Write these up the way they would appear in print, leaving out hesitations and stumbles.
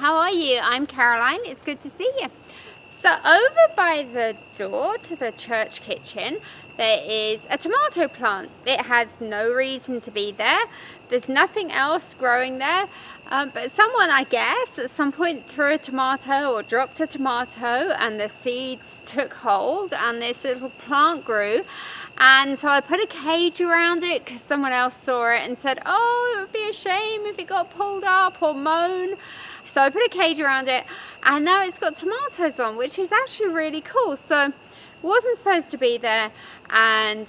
how are you? I'm Caroline, it's good to see you. So over by the door to the church kitchen, there is a tomato plant. It has no reason to be there. There's nothing else growing there, but someone, I guess, at some point threw a tomato or dropped a tomato and the seeds took hold and this little plant grew. And so I put a cage around it because someone else saw it and said, oh, it would be a shame if it got pulled up or mown. So I put a cage around it and now it's got tomatoes on, which is actually really cool. So it wasn't supposed to be there and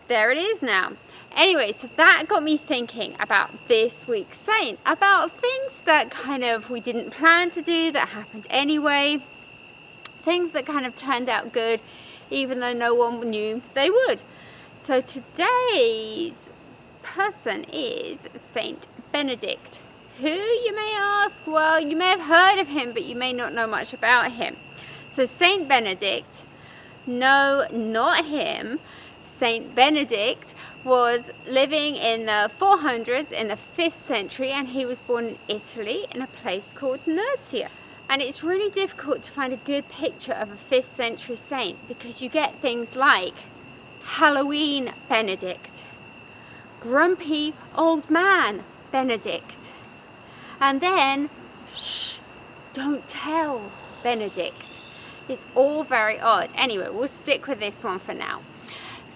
there it is now. Anyway, so that got me thinking about this week's saint, about things that kind of we didn't plan to do that happened anyway, things that kind of turned out good even though no one knew they would. So today's person is St Benedict. Who, you may ask? Well, you may have heard of him, but you may not know much about him. So St Benedict, no, not him. St Benedict was living in the 400s in the 5th century, and he was born in Italy in a place called Nursia. And it's really difficult to find a good picture of a 5th century saint because you get things like Halloween Benedict, grumpy old man Benedict, and then shh, don't tell Benedict. It's all very odd. Anyway, we'll stick with this one for now.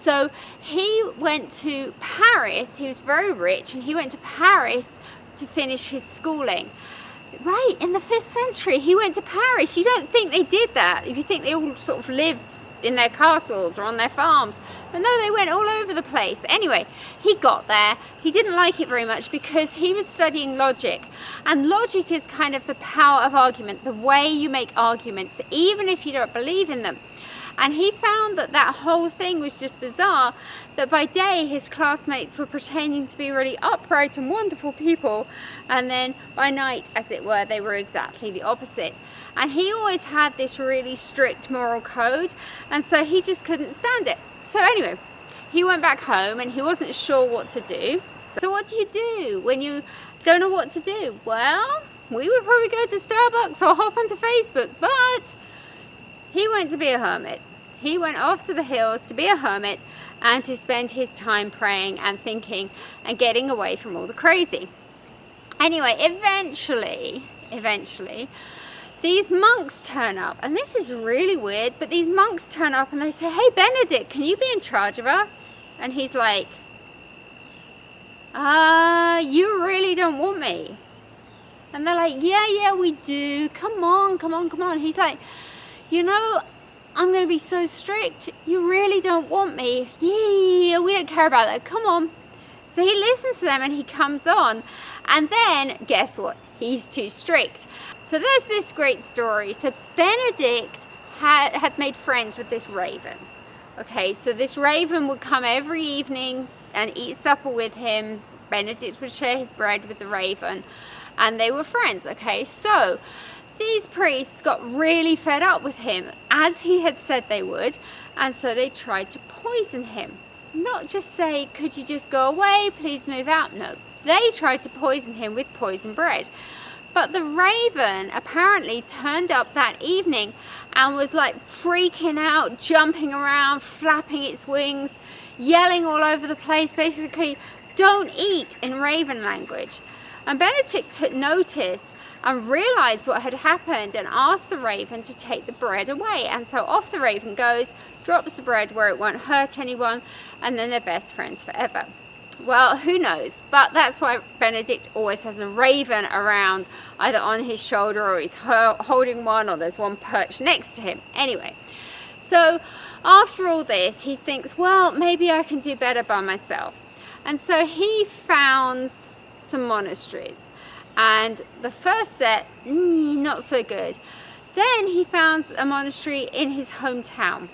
So he went to Paris. He was very rich and he went to Paris to finish his schooling. Right, in the 5th century, he went to Paris. You don't think they did that. You think they all sort of lived in their castles or on their farms. But no, they went all over the place. Anyway, he got there. He didn't like it very much because he was studying logic. And logic is kind of the power of argument, the way you make arguments, even if you don't believe in them. And he found that that whole thing was just bizarre, that by day his classmates were pretending to be really upright and wonderful people, and then by night, as it were, they were exactly the opposite. And he always had this really strict moral code, and so he just couldn't stand it. So anyway, he went back home and he wasn't sure what to do. So what do you do when you don't know what to do? Well, we would probably go to Starbucks or hop onto Facebook, but he went to be a hermit. He went off to the hills to be a hermit and to spend his time praying and thinking and getting away from all the crazy. Anyway, eventually, these monks turn up, and this is really weird, but these monks turn up and they say, hey Benedict, can you be in charge of us? And he's like, you really don't want me? And they're like, yeah, we do. Come on. He's like, you know, I'm going to be so strict. You really don't want me. Yeah, we don't care about that. Come on. So he listens to them and he comes on. And then, guess what? He's too strict. So there's this great story. So Benedict had made friends with this raven. Okay, so this raven would come every evening and eat supper with him. Benedict would share his bread with the raven. And they were friends. Okay, so these priests got really fed up with him, as he had said they would, and so they tried to poison him. Not just say, could you just go away, please move out? No, they tried to poison him with poison bread. But the raven apparently turned up that evening and was like freaking out, jumping around, flapping its wings, yelling all over the place, basically, don't eat in raven language. And Benedict took notice and realized what had happened and asked the raven to take the bread away. And so off the raven goes, drops the bread where it won't hurt anyone, and then they're best friends forever. Well, who knows? But that's why Benedict always has a raven around, either on his shoulder or he's holding one, or there's one perched next to him. Anyway, so after all this, he thinks, well, maybe I can do better by myself. And so he founds some monasteries. And the first set, not so good. Then he founds a monastery in his hometown.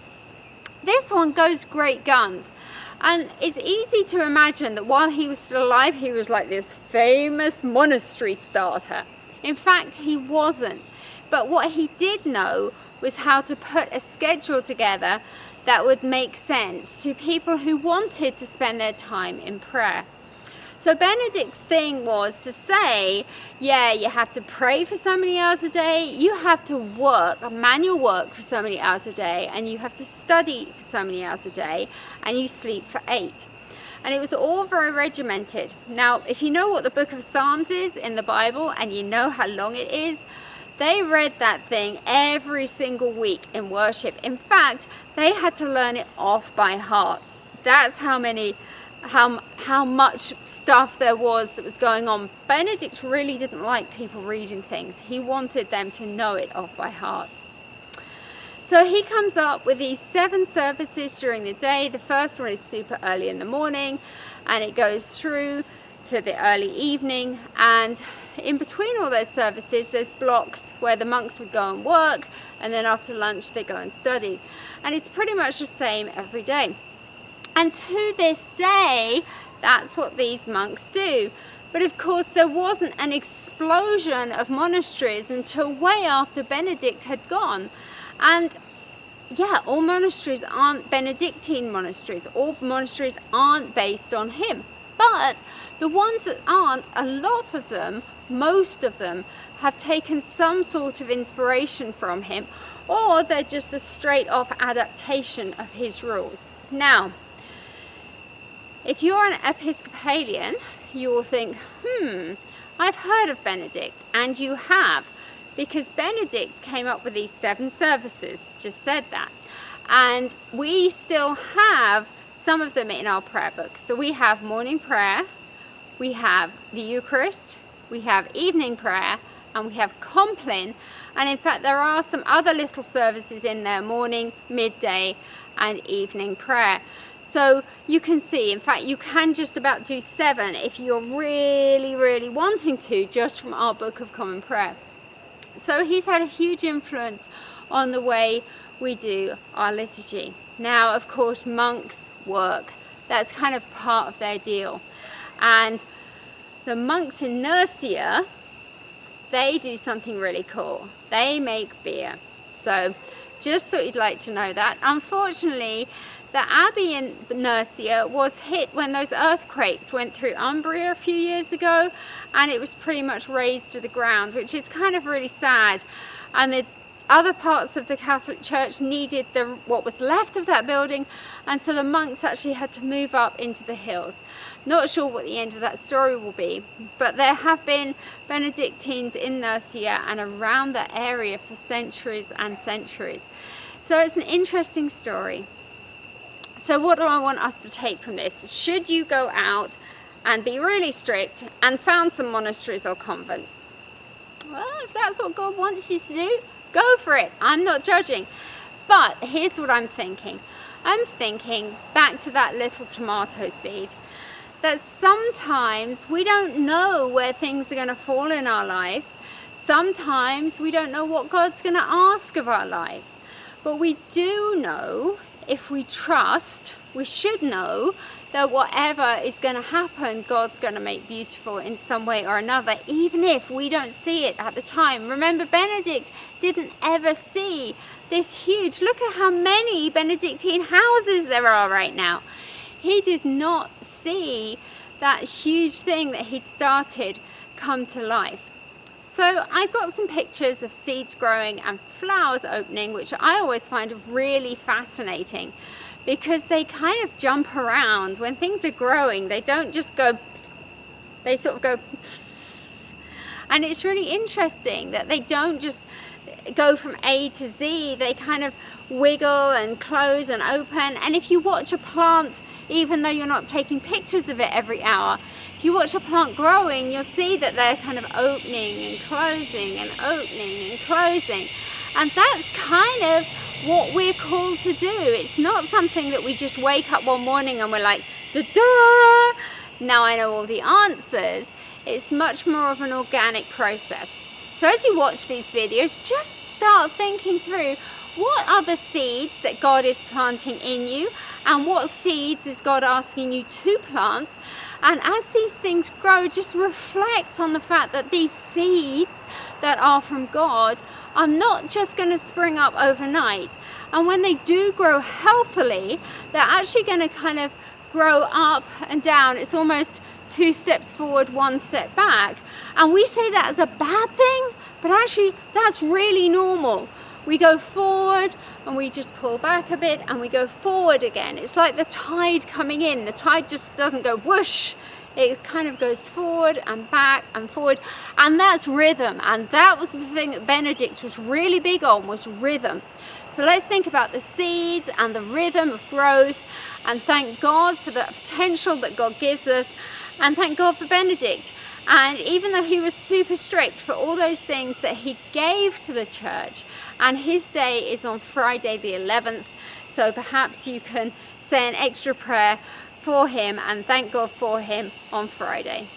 This one goes great guns. And it's easy to imagine that while he was still alive, he was like this famous monastery starter. In fact, he wasn't. But what he did know was how to put a schedule together that would make sense to people who wanted to spend their time in prayer. So Benedict's thing was to say, yeah, you have to pray for so many hours a day, you have to work, manual work for so many hours a day, and you have to study for so many hours a day, and you sleep for 8. And it was all very regimented. Now, if you know what the book of Psalms is in the Bible, and you know how long it is, they read that thing every single week in worship. In fact, they had to learn it off by heart. That's how much stuff there was that was going on. Benedict really didn't like people reading things. He wanted them to know it off by heart. So he comes up with these 7 services during the day. The first one is super early in the morning, and it goes through to the early evening, and in between all those services there's blocks where the monks would go and work, and then after lunch they go and study, and it's pretty much the same every day. And to this day, that's what these monks do. But of course, there wasn't an explosion of monasteries until way after Benedict had gone. And yeah, all monasteries aren't Benedictine monasteries. All monasteries aren't based on him. But the ones that aren't, a lot of them, most of them, have taken some sort of inspiration from him, or they're just a straight off adaptation of his rules. Now, if you're an Episcopalian, you will think, I've heard of Benedict, and you have, because Benedict came up with these 7 services, just said that, and we still have some of them in our prayer book. So we have morning prayer, we have the Eucharist, we have evening prayer, and we have Compline, and in fact there are some other little services in there, morning, midday, and evening prayer. So you can see, in fact, you can just about do 7 if you're really, really wanting to, just from our Book of Common Prayer. So he's had a huge influence on the way we do our liturgy. Now, of course, monks work. That's kind of part of their deal. And the monks in Nursia, they do something really cool. They make beer. So just thought you'd like to know that. Unfortunately, the abbey in Nursia was hit when those earthquakes went through Umbria a few years ago, and it was pretty much razed to the ground, which is kind of really sad. And the other parts of the Catholic Church needed what was left of that building, and so the monks actually had to move up into the hills. Not sure what the end of that story will be, but there have been Benedictines in Nursia and around that area for centuries and centuries. So it's an interesting story. So what do I want us to take from this? Should you go out and be really strict and found some monasteries or convents? Well, if that's what God wants you to do, go for it. I'm not judging. But here's what I'm thinking. I'm thinking back to that little tomato seed, that sometimes we don't know where things are going to fall in our life. Sometimes we don't know what God's going to ask of our lives. But we do know, if we trust, we should know that whatever is going to happen, God's going to make beautiful in some way or another, even if we don't see it at the time. Remember, Benedict didn't ever see this huge, look at how many Benedictine houses there are right now. He did not see that huge thing that he'd started come to life. So I've got some pictures of seeds growing and flowers opening, which I always find really fascinating, because they kind of jump around. When things are growing, they don't just go, they sort of go, and it's really interesting that they don't just go from A to Z, they kind of wiggle and close and open. And if you watch a plant, even though you're not taking pictures of it every hour, if you watch a plant growing, you'll see that they're kind of opening and closing and opening and closing. And that's kind of what we're called to do. It's not something that we just wake up one morning and we're like, da-da, now I know all the answers. It's much more of an organic process. So as you watch these videos, just start thinking through, what are the seeds that God is planting in you, and what seeds is God asking you to plant? And as these things grow, just reflect on the fact that these seeds that are from God are not just going to spring up overnight. And when they do grow healthily, they're actually going to kind of grow up and down. It's almost 2 steps forward, 1 step back. And we say that as a bad thing, but actually that's really normal. We go forward and we just pull back a bit and we go forward again. It's like the tide coming in. The tide just doesn't go whoosh. It kind of goes forward and back and forward. And that's rhythm. And that was the thing that Benedict was really big on, was rhythm. So let's think about the seeds and the rhythm of growth, and thank God for the potential that God gives us, and thank God for Benedict. And even though he was super strict for all those things that he gave to the church, and his day is on Friday the 11th, so perhaps you can say an extra prayer for him and thank God for him on Friday.